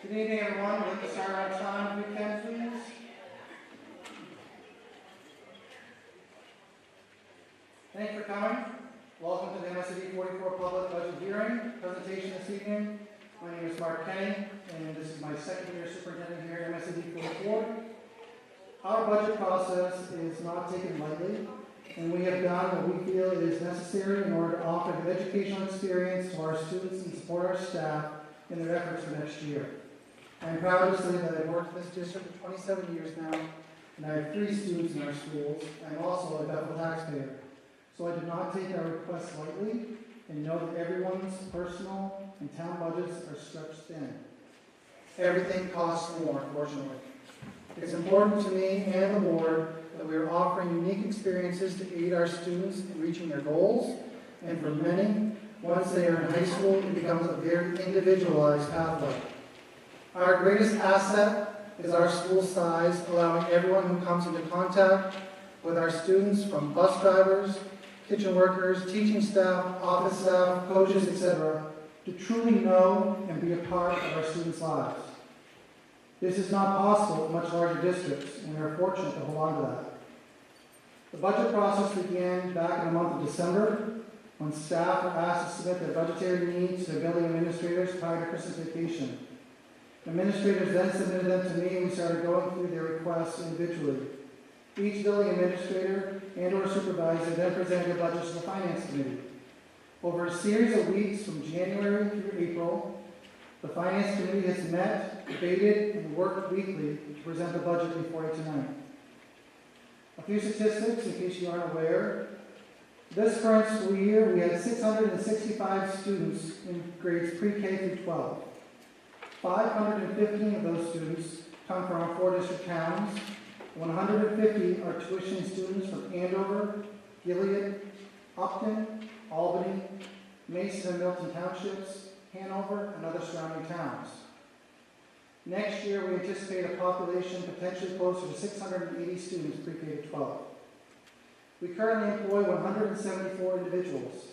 Good evening, everyone. We'd like to start our time, if we can, please. Thank you for coming. Welcome to the MSD 44 Public Budget Hearing presentation this evening. My name is Mark Kenny, and this is my second year superintendent here at MSD 44. Our budget process is not taken lightly, and we have done what we feel is necessary in order to offer the educational experience to our students and support our staff in their efforts for next year. I am proud to say that I've worked in this district for 27 years now, and I have 3 students in our schools. I'm also a Bethel taxpayer, so I do not take our requests lightly and know that everyone's personal and town budgets are stretched thin. Everything costs more, unfortunately. It's important to me and the board that we are offering unique experiences to aid our students in reaching their goals, and for many, once they are in high school, it becomes a very individualized pathway. Our greatest asset is our school size, allowing everyone who comes into contact with our students, from bus drivers, kitchen workers, teaching staff, office staff, coaches, etc., to truly know and be a part of our students' lives. This is not possible in much larger districts, and we are fortunate to hold on to that. The budget process began back in the month of December, when staff were asked to submit their budgetary needs to their building administrators prior to Christmas vacation. Administrators then submitted them to me, and we started going through their requests individually. Each building administrator and/or supervisor then presented their budgets to the Finance Committee. Over a series of weeks from January through April, the Finance Committee has met, debated, and worked weekly to present the budget before you tonight. A few statistics in case you aren't aware. This current school year, we had 665 students in grades pre-K through 12. 515 of those students come from our 4 district towns. 150 are tuition students from Andover, Gilead, Upton, Albany, Mason and Milton Townships, Hanover, and other surrounding towns. Next year, we anticipate a population potentially closer to 680 students pre-K to 12. We currently employ 174 individuals.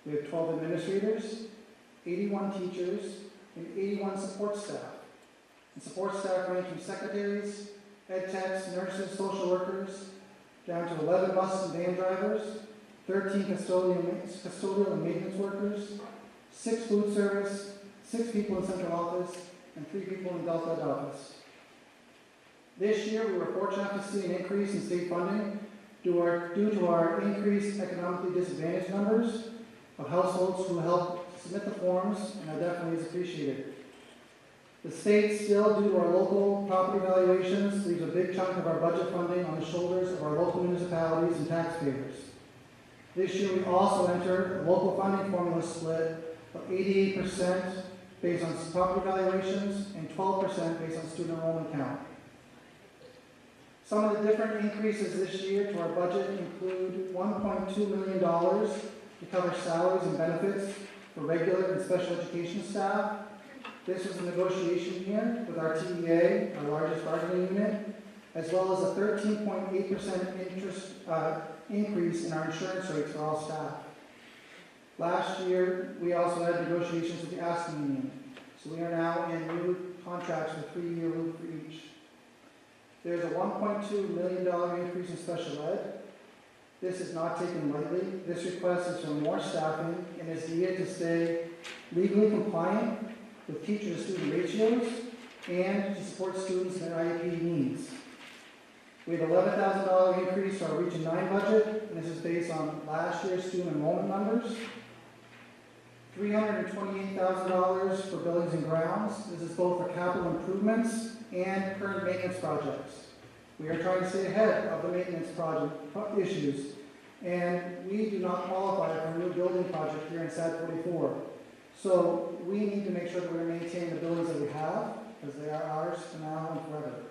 We have 12 administrators, 81 teachers, and 81 support staff. And support staff range from secretaries, ed techs, nurses, social workers, down to 11 bus and van drivers, 13 custodial and maintenance workers, 6 food service, 6 people in central office, and 3 people in adult ed office. This year, we were fortunate to see an increase in state funding due to our increased economically disadvantaged numbers of households who help submit the forms, and that definitely is appreciated. The state still, due to our local property valuations, leaves a big chunk of our budget funding on the shoulders of our local municipalities and taxpayers. This year we also entered a local funding formula split of 88% based on property valuations and 12% based on student enrollment count. Some of the different increases this year to our budget include $1.2 million to cover salaries and benefits for regular and special education staff. This was a negotiation year with our TEA, our largest bargaining unit, as well as a 13.8% increase in our insurance rates for all staff. Last year, we also had negotiations with the Aspen Union, so we are now in new contracts with 3-year loop for each. There's a $1.2 million increase in special ed. This is not taken lightly. This request is for more staffing and is needed to stay legally compliant with teacher-to-student ratios and to support students in their IEP needs. We have $11,000 increase to our Region 9 budget, and this is based on last year's student enrollment numbers. $328,000 for buildings and grounds. This is both for capital improvements and current maintenance projects. We are trying to stay ahead of the maintenance project issues, and we do not qualify for a new building project here in SAD 44. So we need to make sure that we're maintaining the buildings that we have, because they are ours for now and forever.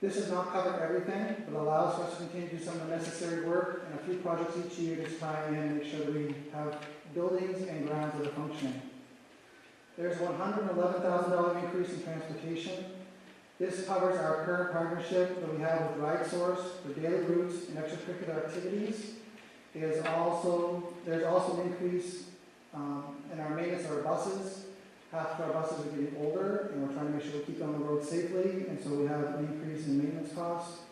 This does not cover everything, but allows for us to continue to do some of the necessary work and a few projects each year to try and make sure that we have buildings and grounds that are functioning. There's a $111,000 increase in transportation. This covers our current partnership that we have with RideSource for daily routes and extracurricular activities. There's also an increase in our maintenance of our buses. Half of our buses are getting older, and we're trying to make sure we keep them on the road safely, and so we have an increase in maintenance costs.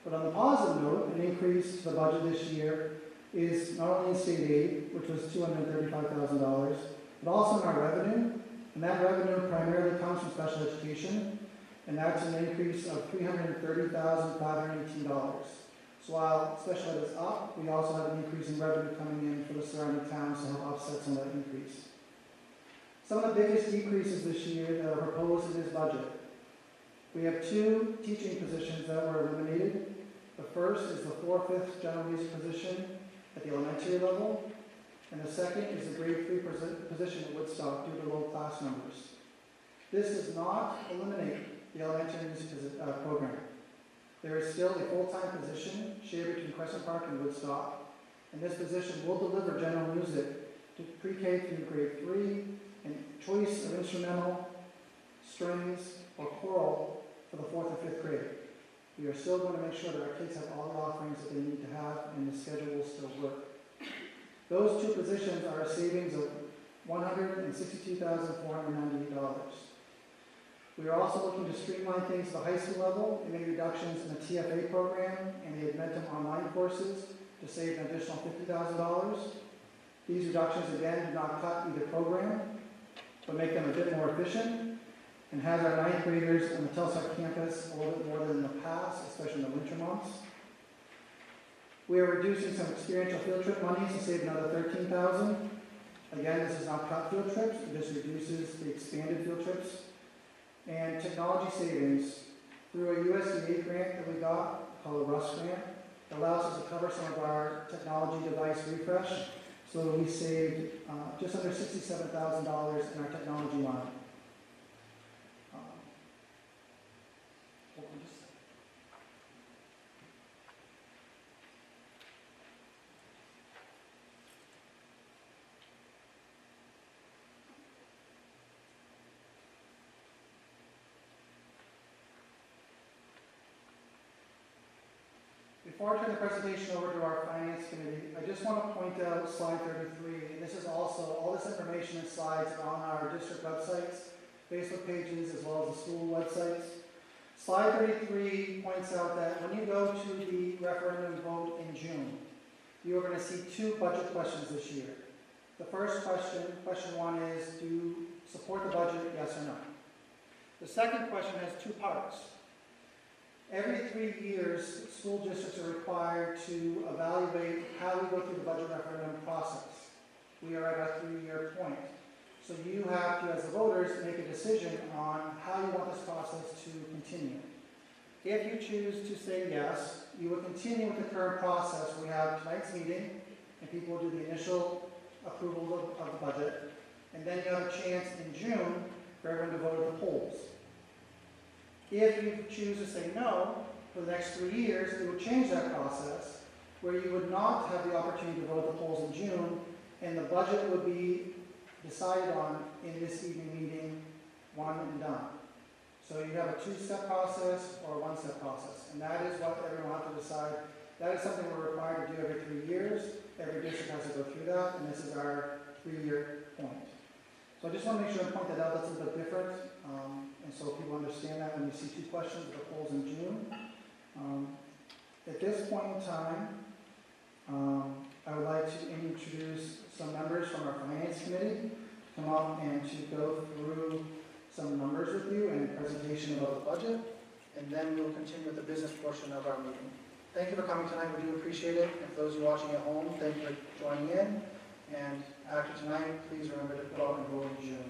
But on the positive note, an increase to the budget this year is not only in state aid, which was $235,000, but also in our revenue, and that revenue primarily comes from special education, and that's an increase of $330,518. So while special ed is up, we also have an increase in revenue coming in for the surrounding towns to help offset some of that increase. Some of the biggest decreases this year that are proposed in this budget. We have 2 teaching positions that were eliminated. The first is the 4/5 general music position at the elementary level, and the second is the grade 3 position at Woodstock due to low class numbers. This does not eliminate the elementary music program. There is still a full-time position shared between Crescent Park and Woodstock, and this position will deliver general music to pre-K through grade 3 and choice of instrumental, strings, or choral for the 4th and 5th grade. We are still going to make sure that our kids have all the offerings that they need to have, and the schedule will still work. Those 2 positions are a savings of $162,498. We are also looking to streamline things at the high school level and make reductions in the TFA program and the Admentum online courses to save an additional $50,000. These reductions, again, do not cut either program, but make them a bit more efficient and has our 9th graders on the Telstar campus a little bit more than in the past, especially in the winter months. We are reducing some experiential field trip monies to save another $13,000. Again, this does not cut field trips, it just reduces the expanded field trips. And technology savings through a USDA grant that we got called a RUS grant that allows us to cover some of our technology device refresh. So we saved just under $67,000 in our technology line. Before I turn the presentation over to our Finance Committee, I just want to point out slide 33. This is also, all this information and slides are on our district websites, Facebook pages, as well as the school websites. Slide 33 points out that when you go to the referendum vote in June, you are going to see 2 budget questions this year. The first question, question 1 is, do you support the budget, yes or no? The second question has 2 parts. Every 3 years, school districts are required to evaluate how we go through the budget referendum process. We are at our 3-year point. So you have to, as the voters, make a decision on how you want this process to continue. If you choose to say yes, you will continue with the current process. We have tonight's meeting, and people will do the initial approval of the budget. And then you have a chance in June for everyone to vote at the polls. If you choose to say no for the next 3 years, it would change that process where you would not have the opportunity to vote at the polls in June, and the budget would be decided on in this evening meeting, one and done. So you have a 2-step process or a 1-step process, and that is what everyone will have to decide. That is something we're required to do every 3 years. Every district has to go through that, and this is our 3-year point. So I just want to make sure and point that out. That's a little bit different, and so people understand that when you see 2 questions at the polls in June. At this point in time, I would like to introduce some members from our Finance Committee to come up and to go through some numbers with you and a presentation about the budget, and then we'll continue with the business portion of our meeting. Thank you for coming tonight. We do appreciate it. And for those of you watching at home, thank you for joining in. And after tonight, please remember to go out and vote in June.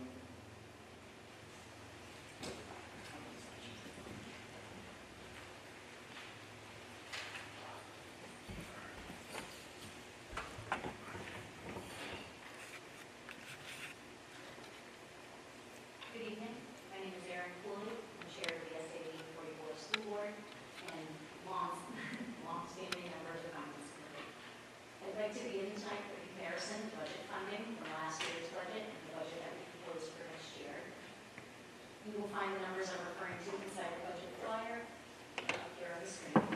Good evening. My name is Erin Cooley. I'm chair of the SAD 44 School Board and long-standing member of the Finance Committee. I'd like to begin tonight with a comparison of budget funding from last year's budget and the budget that we proposed for next year. You will find the numbers I'm referring to inside the budget flyer up here on the screen.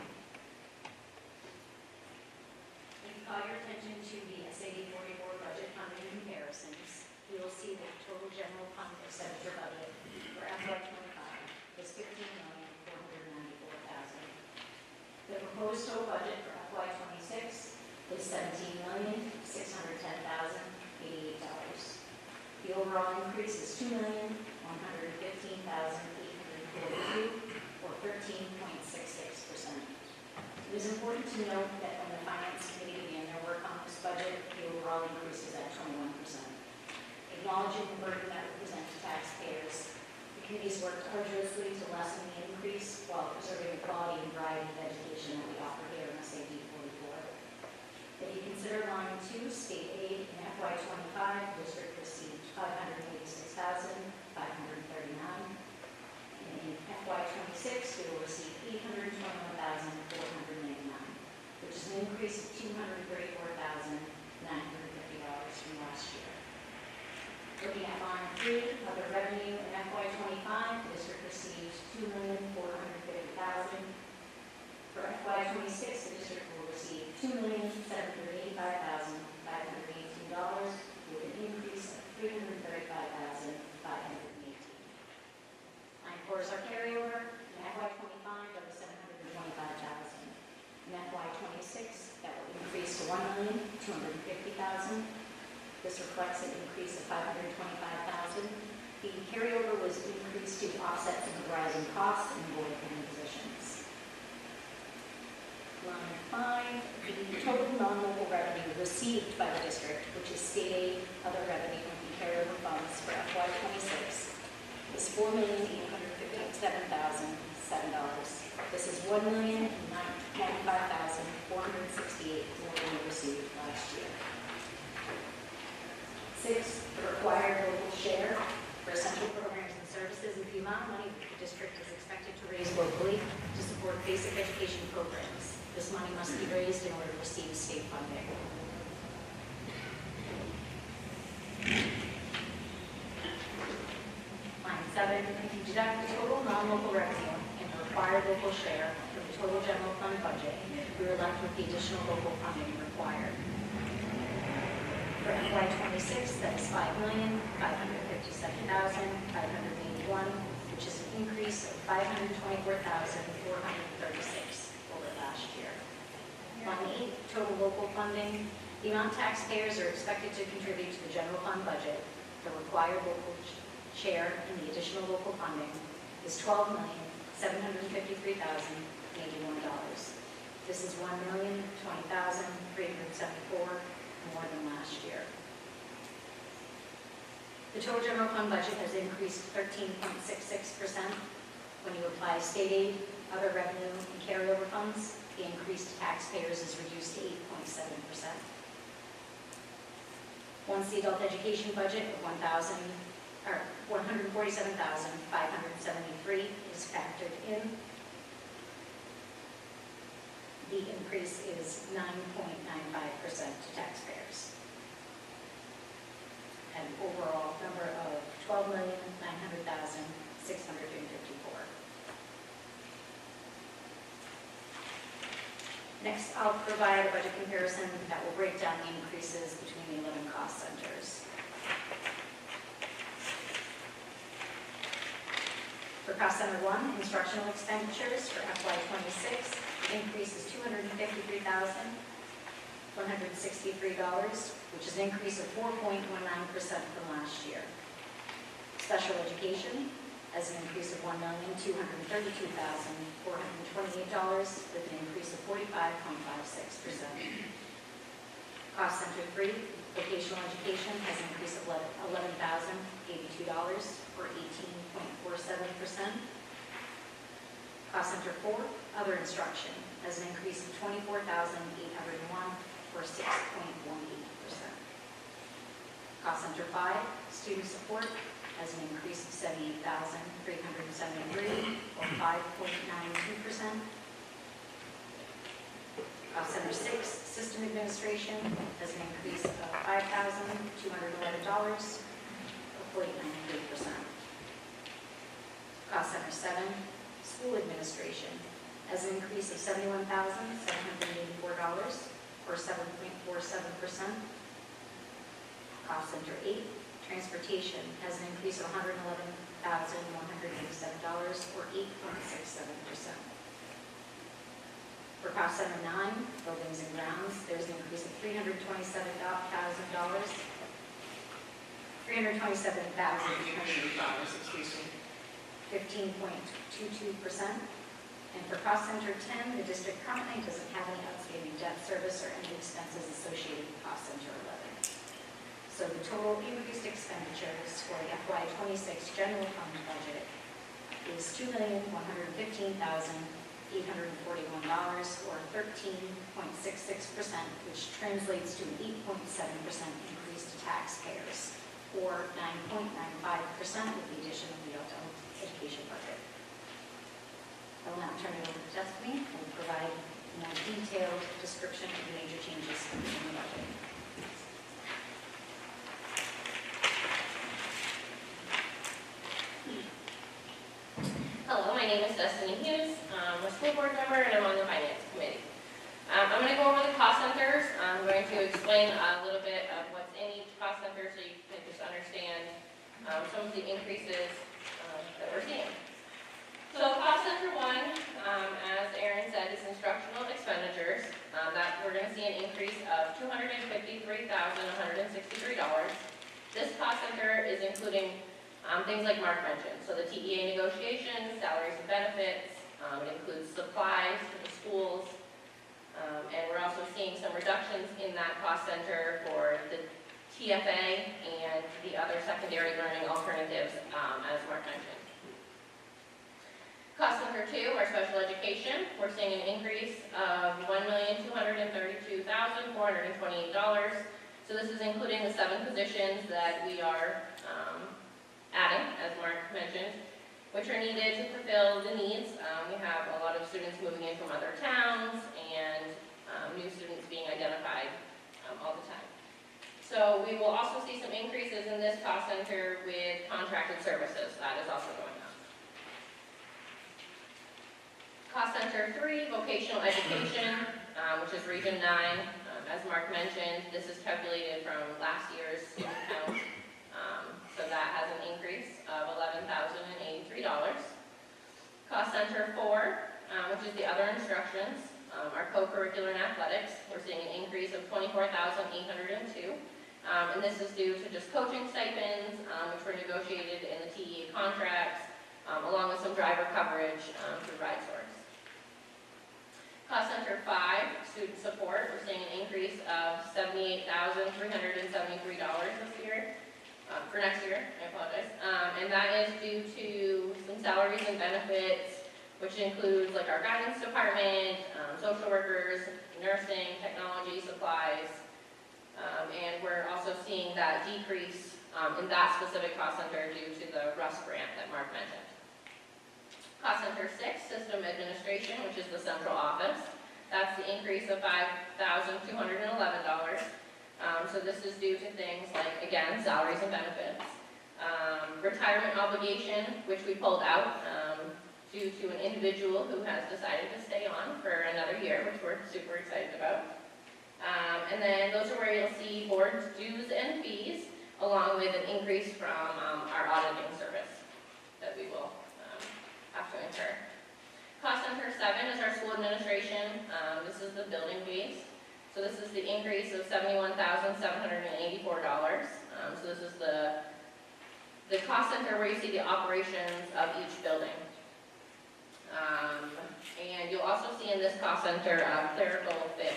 If you call your attention to the SAD 44 budget funding comparisons, you will see that the total general fund percentage of budget for FY25 is $15,494,000. The proposed total budget for FY26 is $17,610,088. The overall increase is $2,115,842, or 13.66%. It is important to note that when the Finance Committee began their work on this budget, the overall increase is at 21%. Acknowledging the burden that we present to taxpayers, the committee's worked arduously to lessen the increase while preserving the quality and variety of education that we offer here in SAD 44. If you consider line 2, state aid, in FY25, the district received $586,539, and in FY26, we will receive $821,499, which is an increase of $234,950 from last year. Looking at line 3, other revenue in FY25, the district received $2,450,000. For FY26, the district will receive $2,785,518, with an increase of $335,518. Line 4 is our carryover. In FY25, that was $725,000. In FY26, that will increase to $1,250,000. This reflects an increase of $525,000. The carryover was increased to offset some of the rising costs and void pending positions. Line 5, the total non-local revenue received by the district, which is state aid, other revenue, and carryover funds for FY26, is $4,857,007. This is $1,095,468 more than we received last year. 6, the required local share for essential programs and services is the amount of money that the district is expected to raise locally to support basic education programs. This money must be raised in order to receive state funding. Line 7, if you deduct the total non-local revenue and the required local share from the total general fund budget, we are left with the additional local funding required. For FY26, that is $5,557,581, which is an increase of $524,436 over last year. Line 8, total local funding. The amount taxpayers are expected to contribute to the general fund budget, the required local share in the additional local funding, is $12,785,582. $753,081. This is $1,020,374 more than last year. The total general fund budget has increased 13.66%. When you apply state aid, other revenue, and carryover funds, the increase to taxpayers is reduced to 8.7%. Once the adult education budget of $147,573 is factored in, the increase is 9.95% to taxpayers. An overall number of $12,900,654. Next, I'll provide a budget comparison that will break down the increases between the 11 cost centers. For cost center 1, instructional expenditures for FY26, the increase is $253,163, which is an increase of 4.19% from last year. Special education has an increase of $1,232,428, with an increase of 45.56%. Cost center 3, vocational education, has an increase of $11,082, or 18.47%. Cost center 4, other instruction, has an increase of $24,801, or 6.18%. Cost center 5, student support, has an increase of $78,373, or 5.92%. Cost center 6, system administration, has an increase of $5,211, or 0.93%. Cost center 7, school administration, has an increase of $71,784, or 7.47%. Cost center 8, transportation, has an increase of $111,187, or 8.67%. For cost center 9, buildings and grounds, there's an increase of $327,880, excuse me, 15.22%. And for cost center 10, the district currently doesn't have any outstanding debt service or any expenses associated with cost center 11. So the total increased expenditures for the FY26 general fund budget is $2,115,841, or 13.66%, which translates to an 8.7% increase to taxpayers, or 9.95% with the addition of the adult education budget. I will now turn it over to Destiny, who will provide a more detailed description of the major changes in the budget. Hello, my name is Destiny Hughes. I'm a school board member and I'm on the finance committee. I'm going to go over the cost centers. I'm going to explain a little bit of what's in each cost center so you can just understand some of the increases that we're seeing. So cost center 1, as Erin said, is instructional expenditures. That we're going to see an increase of $253,163. This cost center is including things like Mark mentioned, so the TEA negotiations, salaries and benefits, it includes supplies for the schools, and we're also seeing some reductions in that cost center for the TFA and the other secondary learning alternatives, as Mark mentioned. Cost center 2, our special education, we're seeing an increase of $1,232,428. So this is including the 7 positions that we are adding, as Mark mentioned, which are needed to fulfill the needs. We have a lot of students moving in from other towns and new students being identified all the time. So we will also see some increases in this cost center with contracted services. That is also going up. Cost center 3, vocational education, which is region 9. As Mark mentioned, this is calculated from last year's student count. So that has an increase of $11,083. Cost center 4, which is the other instructions, our co-curricular and athletics, we're seeing an increase of $24,802. And this is due to just coaching stipends, which were negotiated in the TEA contracts, along with some driver coverage through RideSource. Cost Center 5, student support, we're seeing an increase of $78,373 this year, for next year, I apologize. And that is due to some salaries and benefits, which includes like our guidance department, social workers, nursing, technology, supplies. And we're also seeing that decrease in that specific cost center due to the RUS grant that Mark mentioned. Cost Center 6, System Administration, which is the central office. That's the increase of $5,211. So this is due to things like, again, salaries and benefits. Retirement obligation, which we pulled out due to an individual who has decided to stay on for another year, which we're super excited about. And then those are where you'll see board dues and fees, along with an increase from our auditing service that we will have to incur. Cost Center 7 is our school administration. This is the building base. So this is the increase of $71,784. So this is the cost center where you see the operations of each building. And you'll also see in this cost center a clerical fix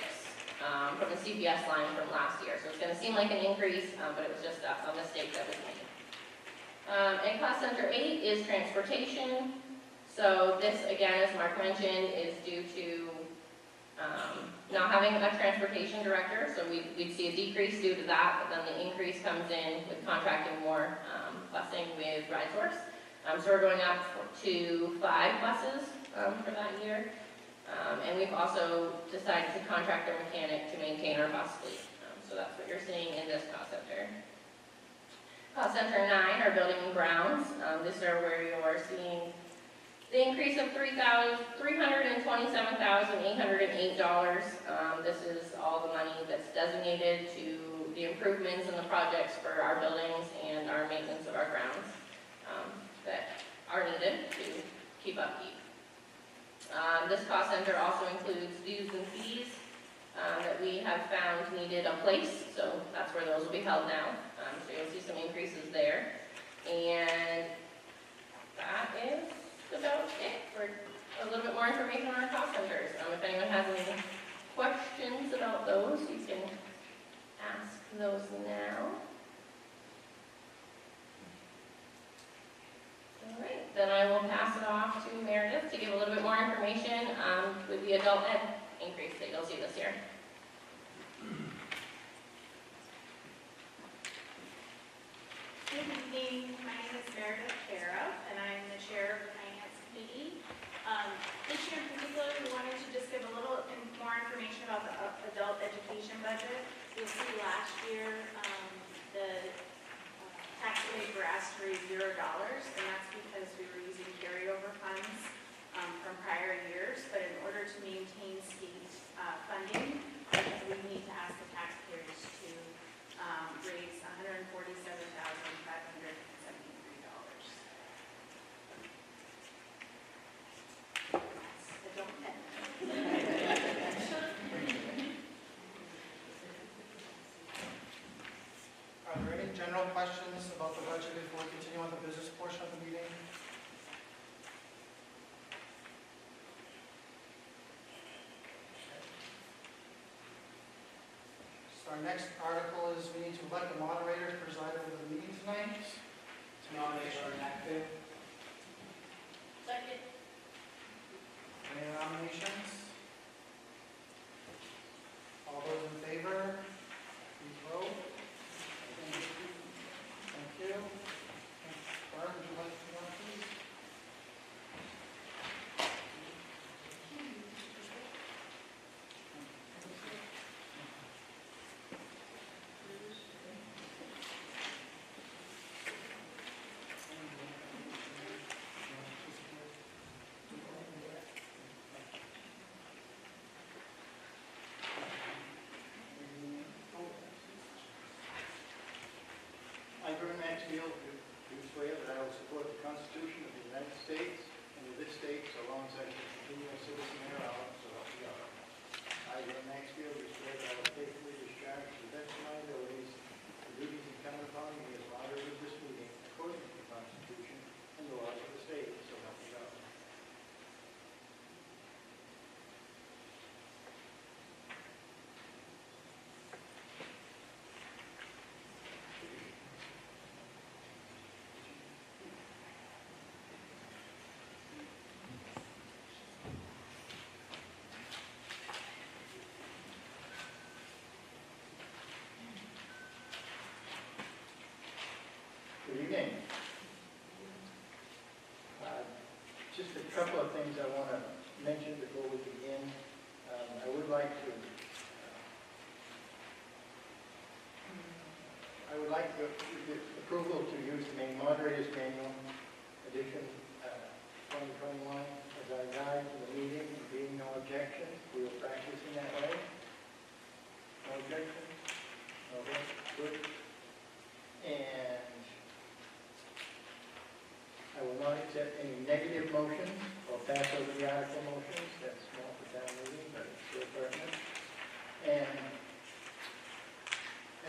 from the CPS line from last year. So it's going to seem like an increase, but it was just a mistake that was made. And Cost Center 8 is transportation. So this, again, as Mark mentioned, is due to not having a transportation director. So we'd see a decrease due to that, but then the increase comes in with contracting more busing with RideSource. So we're going up to 5 buses for that year. And we've also decided to contract a mechanic to maintain our bus fleet. So that's what you're seeing in this cost center. Cost Center 9, our building and grounds. This is where you're seeing the increase of $327,808. This is all the money that's designated to the improvements and the projects for our buildings and our maintenance of our grounds that are needed to keep upkeep. This cost center also includes dues and fees that we have found needed a place, so that's where those will be held now. So you'll see some increases there. And that is about it for a little bit more information on our cost centers. If anyone has any questions about those, you can ask those now. All right, then I will pass it off to Meredith to give a little bit more information with the adult ed increase that you'll see this year. Good evening, my name is Meredith Cara, and I'm the chair of the Finance Committee. This year in particular, we wanted to just give a little more information about the adult education budget. You'll see last year, the tax rate were asked to raise $0, and that's because we were using carryover funds from prior years, but in order to maintain state funding, we need to ask the taxpayers to raise $147,573. Are there any general questions about the budget before we continue on the business portion of the meeting? So our next article is we need to elect the moderator to preside over the meeting tonight. Nomination are active. Second. Any nominations? All those in favor, please vote. Thank you. Barb, would you like to come up, please? I, Vernon Maxfield, do swear that I will support the Constitution of the United States and of this state so long as I am a continual citizen thereof, so help me God. I, Vernon Maxfield, do swear that I will faithfully discharge to the best of my abilities the duties incumbent upon me as moderator of this meeting according to the Constitution and the laws of the state, so couple of things I want to mention before we begin. I would like the approval to use the main moderator's manual edition 2021 as our guide to the meeting. There being no objection, we will practice in that way. No objection? Okay, good. And I will not accept any negative motions or pass over the article motions. That's not for town meeting, but it's still pertinent. And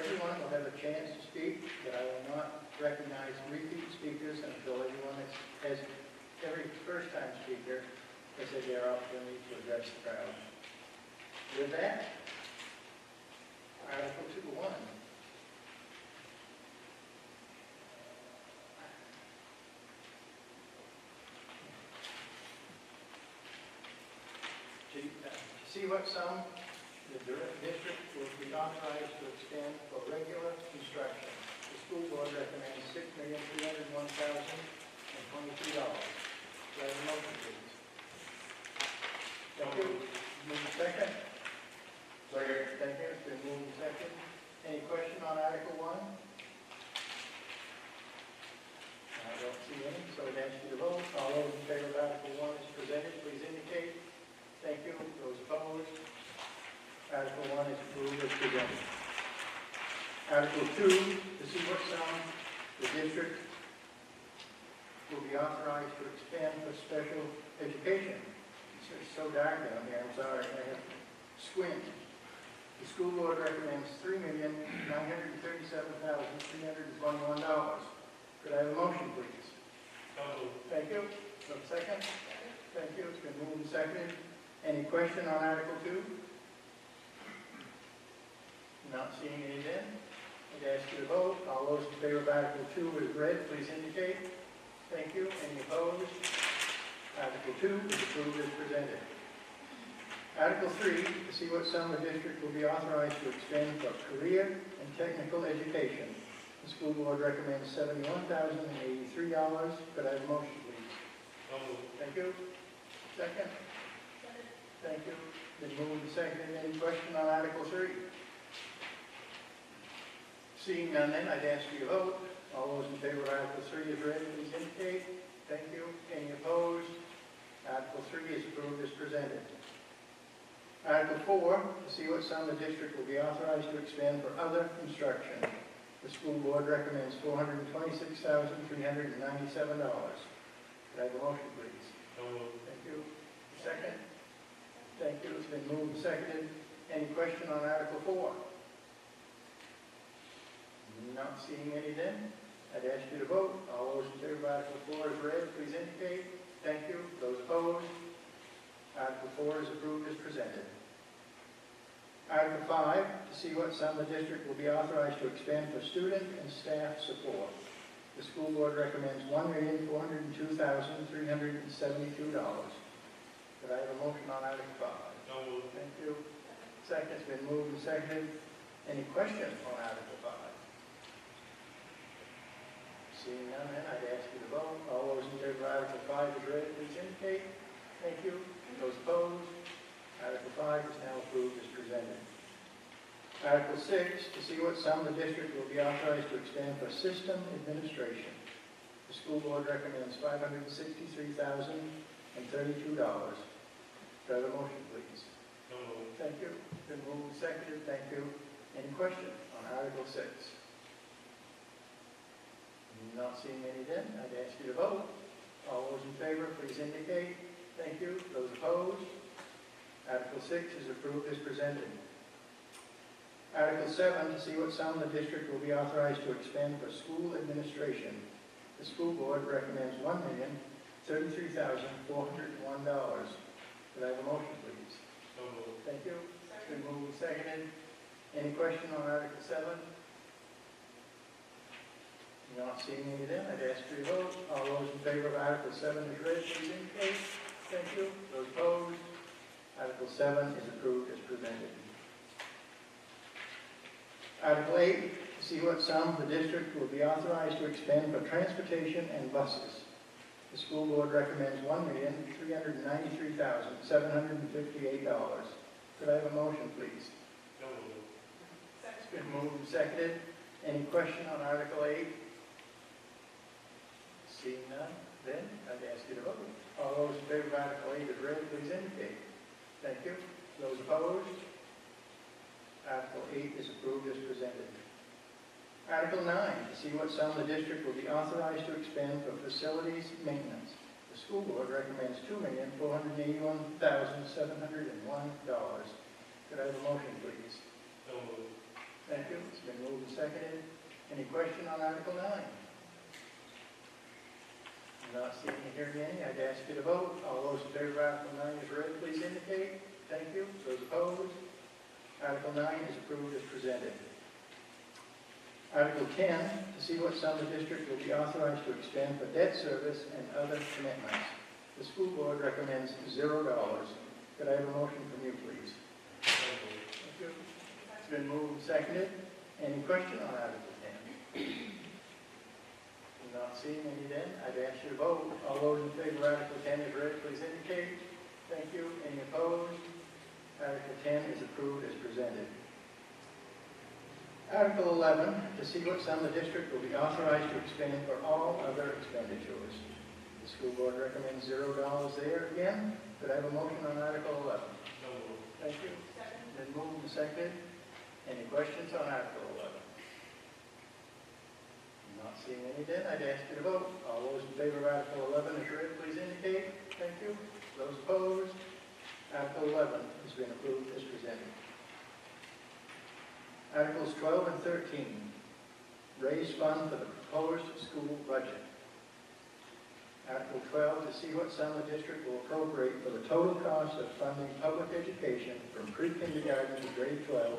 everyone will have a chance to speak, but I will not recognize repeat speakers until everyone has every first-time speaker has had their opportunity to address the crowd. With that, Article 2.1. To see what sum the district will be authorized to expend for regular instruction. The school board recommends $6,301,022. Do I have a motion, please? Thank you. Move to second. Second. Thank you. It's been moved to second. Any question on Article 1? I don't see any, so I'd ask you to vote. All those in favor of Article 1 is presented, please indicate. Thank you. Those opposed? Article 1 is approved as presented. Article 2, to see what sum the district will be authorized to expend for special education. It's so dark down here, I'm sorry, I have to squint. The school board recommends $3,937,321. Could I have a motion, please? Thank you. No second? Thank you. It's been moved and seconded. Any question on Article 2? Not seeing any then. I'd ask you to vote. All those in favor of Article 2 as read, please indicate. Thank you. Any opposed? Article 2 is approved as presented. Article 3, to see what sum the district will be authorized to expend for career and technical education. The school board recommends $71,083. Could I have a motion, please? Thank you. Second? Thank you. Been moved and seconded. Any question on Article 3? Seeing none then, I'd ask you to vote. All those in favor of Article 3 as read, please indicate. Thank you. Any opposed? Article 3 is approved as presented. Article 4, to see what sum the district will be authorized to expend for other instruction. The school board recommends $426,397. Could I have a motion, please? Thank you. Second? Thank you. It's been moved and seconded. Any question on Article 4? Not seeing any then. I'd ask you to vote. All those in favor of Article 4 as read, please indicate. Thank you. Those opposed? Article 4 is approved as presented. Article 5, to see what sum the district will be authorized to expend for student and staff support. The school board recommends $1,402,372. Could I have a motion on Article 5? Thank you. Second, it's been moved and seconded. Any question on Article 5? Seeing none, then I'd ask you to vote. All those in favor of Article 5 as read, please indicate. Thank you. Those opposed? Article 5 is now approved as presented. Article 6, to see what sum the district will be authorized to expend for system administration. The school board recommends $563,032. Could I have a motion, please? Thank you. Been moved and seconded. Thank you. Any question on Article 6? Not seeing any then, I'd ask you to vote. All those in favor, please indicate. Thank you. Those opposed? Article 6 is approved as presented. Article 7, to see what sum the district will be authorized to expend for school administration. The school board recommends $1,033,401. Could I have a motion, please? Thank you. It's been moved and seconded. Any question on Article 7? Not seeing any then, I'd ask for your vote. All those in favor of Article 7 as read, please indicate. Thank you. Those opposed? Article 7 is approved as presented. Article 8, to see what sum the district will be authorized to expend for transportation and buses. The school board recommends $1,393,758. Could I have a motion, please? It's been moved and seconded. Any question on Article 8? Seeing none, then I'd ask you to vote. All those in favor of Article 8 as read, please indicate. Thank you. Those opposed? Article 8 is approved as presented. Article 9, to see what sum the district will be authorized to expend for facilities maintenance. The school board recommends $2,481,701. Could I have a motion, please? Thank you. It's been moved and seconded. Any question on Article 9? Not seeing and hearing any, I'd ask you to vote. All those in favor of Article 9 as read, please indicate. Thank you. Those opposed? Article 9 is approved as presented. Article 10, to see what sum the district will be authorized to expend for debt service and other commitments. The school board recommends $0. Could I have a motion from you, please? Thank you. It's been moved and seconded. Any question on Article 10? Not seeing any then, I'd ask you to vote. All those in favor of Article 10 as read, please indicate. Thank you. Any opposed? Article 10 is approved as presented. Article 11, to see what sum the district will be authorized to expend for all other expenditures. The school board recommends $0 there again. Could I have a motion on Article 11? Thank you. Then moved and seconded. Any questions on Article 11? Not seeing any then, I'd ask you to vote. All those in favor of Article 11 as read, please indicate. Thank you. Those opposed? Article 11 has been approved as presented. Articles 12 and 13, raise fund for the proposed school budget. Article 12, to see what sum the district will appropriate for the total cost of funding public education from pre-kindergarten to grade 12,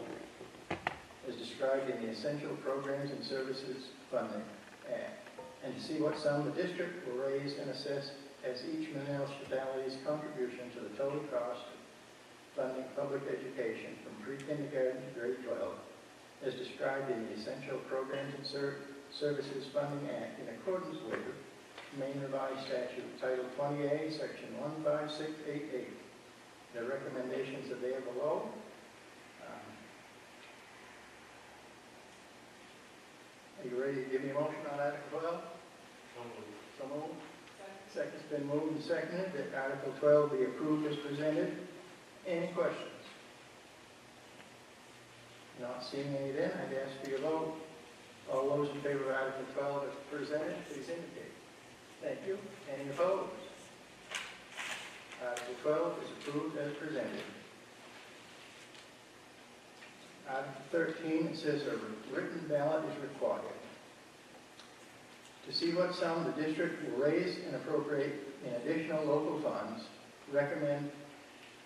as described in the Essential Programs and Services Funding Act, and to see what sum the district will raise and assess as each municipality's contribution to the total cost of funding public education from pre-kindergarten to grade 12, as described in the Essential Programs and Services Funding Act in accordance with Maine Revised Statute, Title 20A, Section 15688. The recommendations are there below. Are you ready to give me a motion on Article 12? So moved. Second's been moved and seconded that Article 12 be approved as presented. Any questions? Not seeing any then, I'd ask for your vote. All those in favor of Article 12 as presented, please indicate. Thank you. Any opposed? Article 12 is approved as presented. Article 13, it says a written ballot is required. To see what sum the district will raise and appropriate in additional local funds, recommend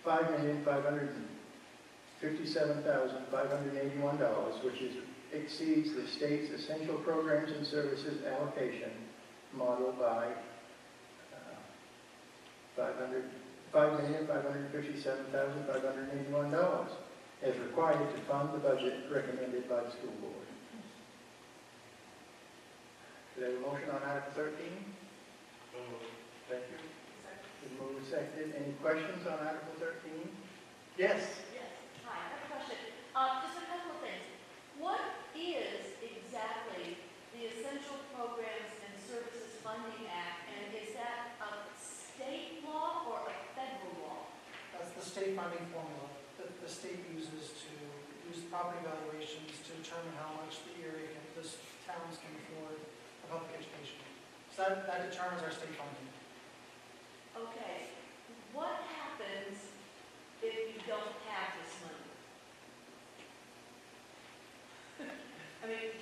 $5,557,581, which exceeds the state's Essential Programs and Services allocation modeled by $5,557,581 as required to fund the budget recommended by the school board. Do I have a motion on Article 13? Thank you. Been moved and seconded. Any questions on Article 13? Yes? Yes. Hi, I have a question. Just a couple of things. What is exactly the Essential Programs and Services Funding Act, and is that a state law or a federal law? That's the state funding formula that the state uses to use property valuations to determine how much the area can, the towns can afford for public education. So that determines our state funding. Okay. What happens if you don't have this money? I mean,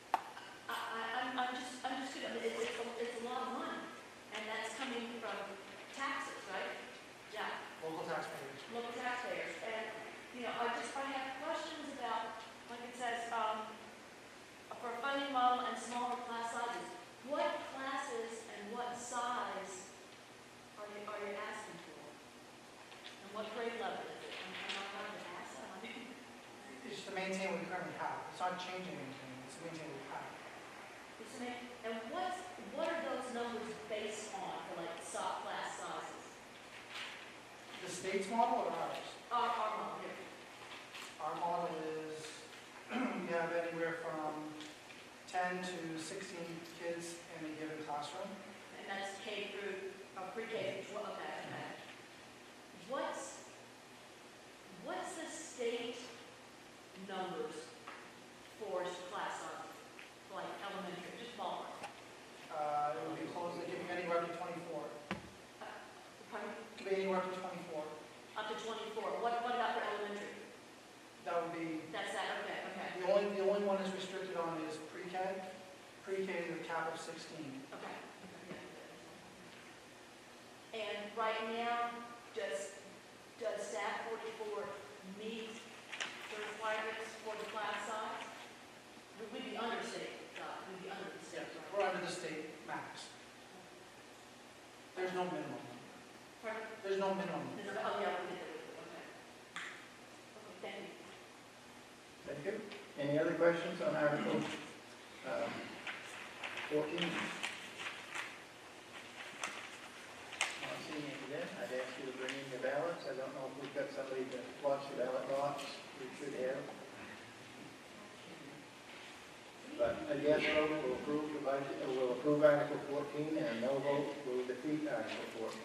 I'm just gonna, it's a lot of money, and that's coming from taxes, right? Yeah. Local taxpayers. Local taxpayers, and, you know, I have questions about, like it says, for funding model and smaller class sizes. What classes and what size are you asking for? And what grade level is it? I'm not going to ask that. It's just to maintain what we currently have. It's not changing anything, it's to maintain what we have. And what what are those numbers based on for like class sizes? The state's model or ours? Our model here. Our model is, we have anywhere from 10 to 16 kids in a given classroom. And that's K through, pre-K through 12, okay, okay. What's the state numbers for class sizes, for like elementary, just ballpark? It would be close, it could be anywhere up to 24. Pardon? It could be anywhere up to 24. Up to 24. What about for elementary? That would be, That's that, okay, okay, the only one is restricted on is pre-K. Pre-K is a cap of 16. okay. And right now, does SAP 44 meet the requirements for the class size? We'd be under state, we'd be under the state, right? We're under the state max. There's no minimum. Pardon? There's no minimum. Oh, yeah, we did that, okay. Okay, thank you. Thank you. Any other questions on Article 14? Not seeing any then, I'd ask you to bring in your ballots. I don't know if we've got somebody to watch the ballot box. We should have. But a yes vote will approve the budget, will approve Article 14, and a no vote will defeat Article 14.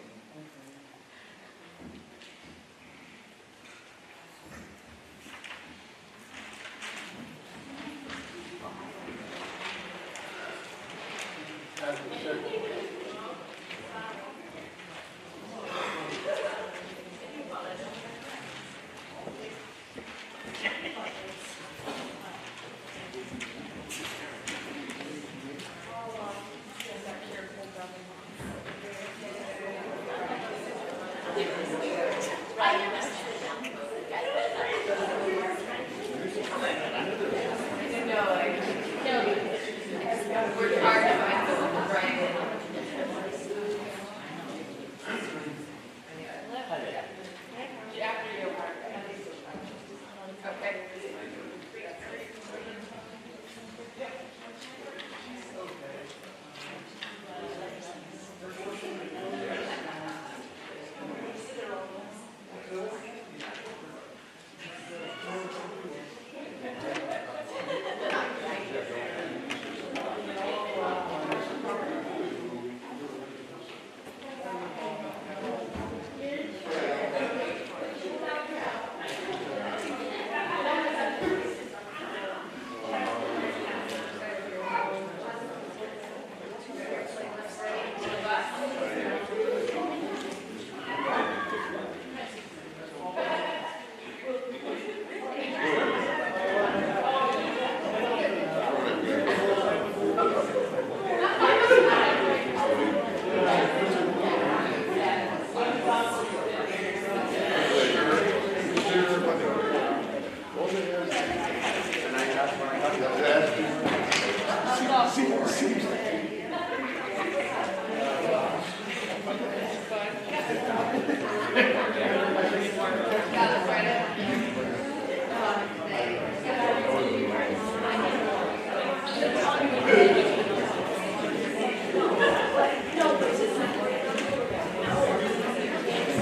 Article 13.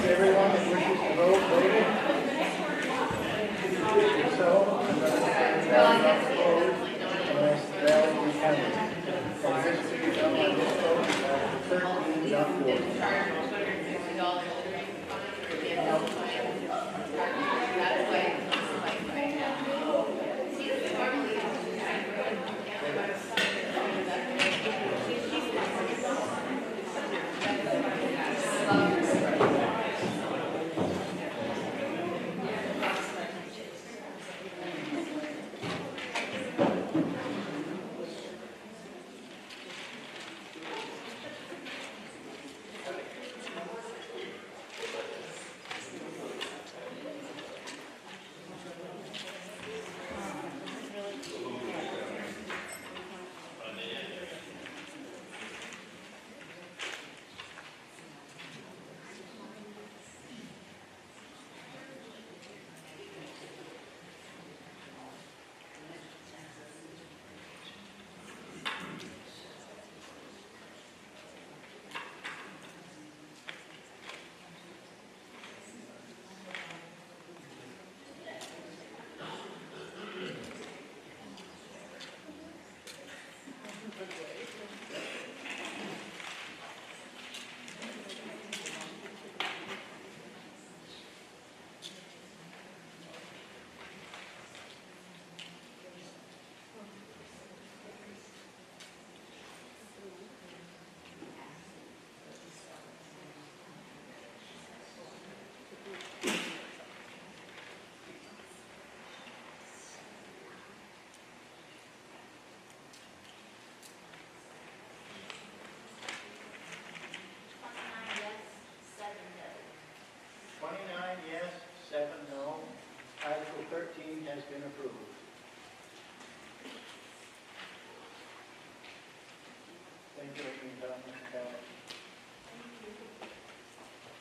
Everyone that wishes to vote, voted. So, I'm going to say ballot closed unless the ballot is counted. And this will be done by this vote, Article 13.4.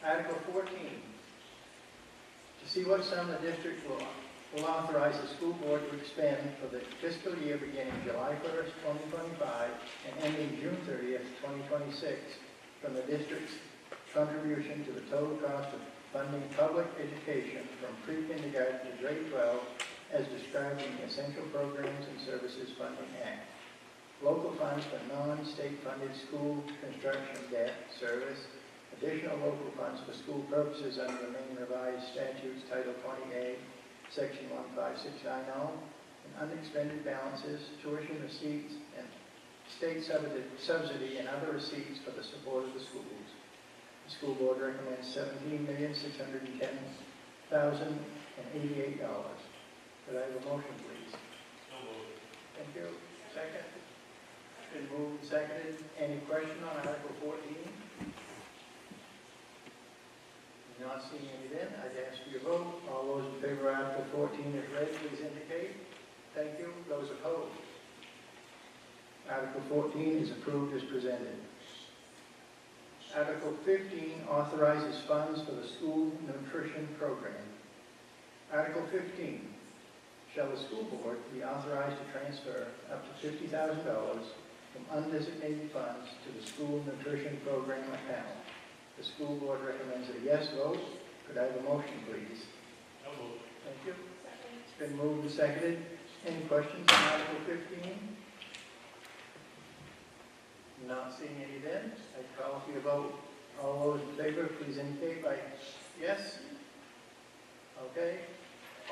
Article 14, to see what sum the district will authorize the school board to expend for the fiscal year beginning July 1st, 2025 and ending June 30th, 2026 from the district's contribution to the total cost of funding public education from pre-kindergarten to grade 12 as described in the Essential Programs and Services Funding Act. Local funds for non-state funded school construction debt service, additional local funds for school purposes under the Maine Revised Statutes Title 20A, Section 15690, and unexpended balances, tuition receipts, and state subsidy and other receipts for the support of the schools. The school board recommends $17,610,088. Could I have a motion, please? So moved. Thank you. Second? Been moved and seconded. Any question on Article 14? Not seeing any then, I'd ask for your vote. All those in favor of Article 14 as read, please indicate. Thank you. Those opposed? Article 14 is approved as presented. Article 15 authorizes funds for the school nutrition program. Article 15, shall the school board be authorized to transfer up to $50,000 from undesignated funds to the school nutrition program account? The school board recommends a yes vote. Could I have a motion, please? So moved. Thank you. It's been moved and seconded. Any questions on Article 15? Not seeing any then, I call for your vote. All those in favor, please indicate by yes. Okay.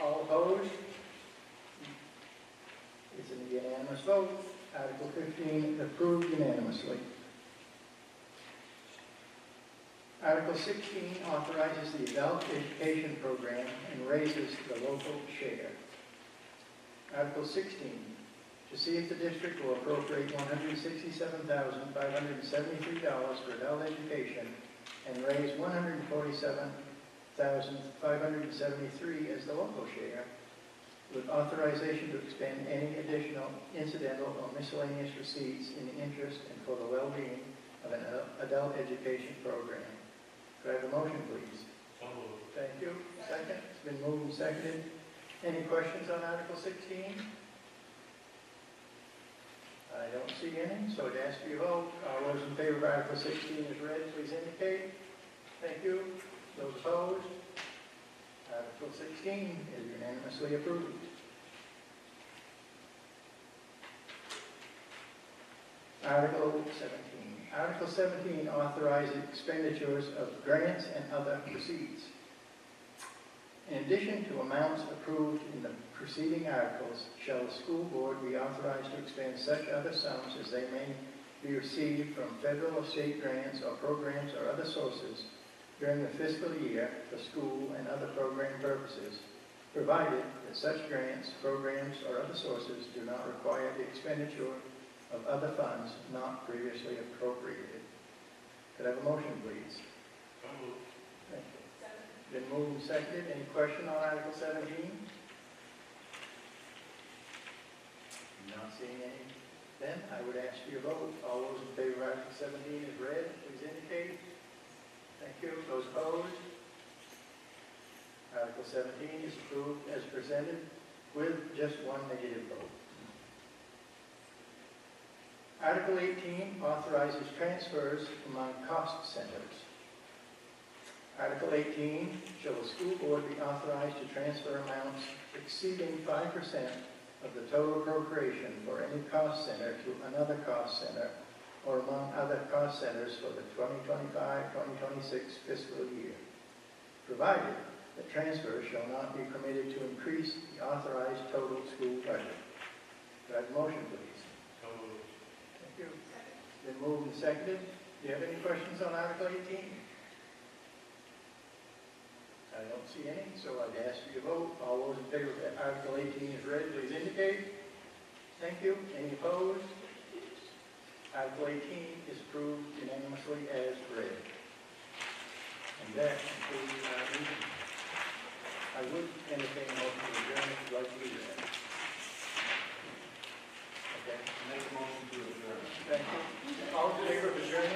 All opposed? It's a unanimous vote. Article 15 approved unanimously. Article 16 authorizes the adult education program and raises the local share. Article 16, to see if the district will appropriate $167,573 for adult education and raise $147,573 as the local share, with authorization to expend any additional incidental or miscellaneous receipts in the interest and for the well-being of an adult education program. Could I have a motion, please? So moved. Thank you. Second? It's been moved and seconded. Any questions on Article 16? I don't see any, so I'd ask for your vote. All those in favor of Article 16 as read, please indicate. Thank you. Those opposed? Article 16 is unanimously approved. Article 17. Article 17 authorizes expenditures of grants and other receipts. In addition to amounts approved in the preceding articles, shall the school board be authorized to expend such other sums as they may be received from federal or state grants or programs or other sources during the fiscal year for school and other program purposes, provided that such grants, programs, or other sources do not require the expenditure of other funds not previously appropriated. Could I have a motion, please? So moved. Thank you. Been moved and seconded. Any question on Article 17? Not seeing any. Then I would ask for your vote. All those in favor of Article 17 as read, please indicate. Thank you. Those opposed? Article 17 is approved as presented with just one negative vote. Article 18 authorizes transfers among cost centers. Article 18, shall the school board be authorized to transfer amounts exceeding 5% of the total appropriation for any cost center to another cost center or among other cost centers for the 2025-2026 fiscal year, provided that transfers shall not be permitted to increase the authorized total school budget. Could I have a motion, please? So moved. Thank you. Been moved and seconded. Do you have any questions on Article 18? I don't see any, so I'd ask for your vote. All those in favor of Article 18 is read, please indicate. Thank you. Any opposed? Article 18 is approved unanimously as read. And that concludes our meeting. I would entertain a motion to adjourn if you'd like to do that. Okay. Make a motion to adjourn. Thank you. All in favor of adjourning